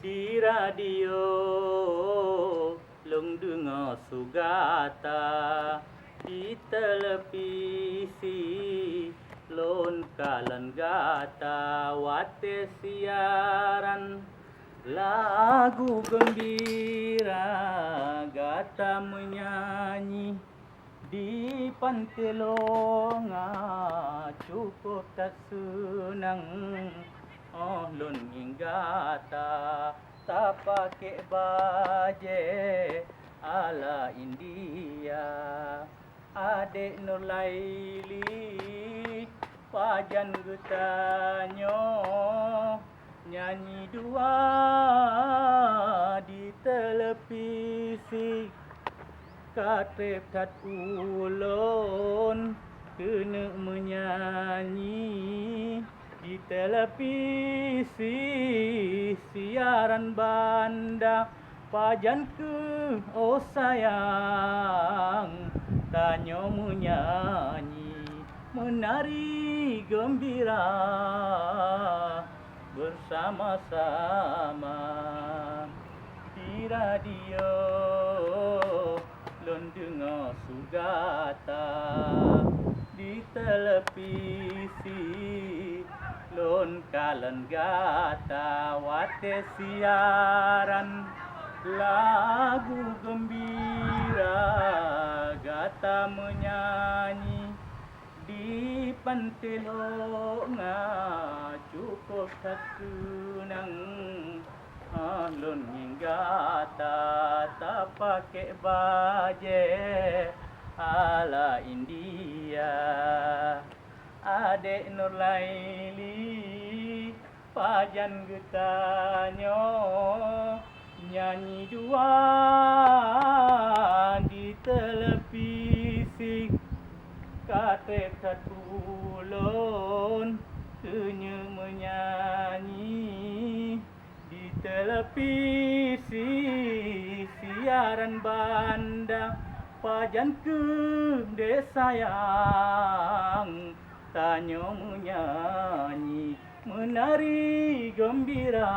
Di radio long dengar sugata, di televisi lon kalan gata, wate siaran lagu gembira, gata menyanyi di pantelonga, cukup tak senang. Oh lon inggata tak pakai baje ala India. Adik Nur Laili pajan getanyo nyanyi dua di televisi, katrep tat ulun kena menyanyi di televisi, siaran banda pajan ke oh sayang, tanyo menyanyi menari gembira bersama-sama. Di radio lon dengar sugata, di televisi lon kalan gata, wate siaran lagu gembira, gata menyanyi di pantelonga, cukup tak senang. Lon inggata tak pakai baje ala India. Adik Nur Laili pajan getanyo nyanyi dua di televisi, katrep satu ulun kena menyanyi di televisi, siaran banda pajan ke desa yang tanyo menyanyi menari gembira.